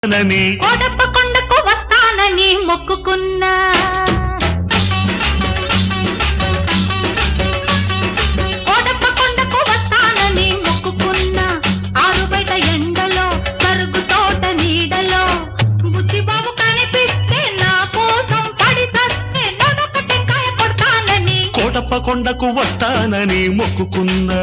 కోటప్ప కొండకు వస్తానని మొక్కుకున్నా కోటప్ప కొండకు వస్తానని మొక్కుకున్నా ఆరు బయట ఎండలో సరుగు తోట నీడలో బుచ్చిబాబు కనిపిస్తే నా కోసం పడి చస్తే నొదొక టెంకాయ కొడతానని కోటప్ప కొండకు వస్తానని మొక్కుకున్నా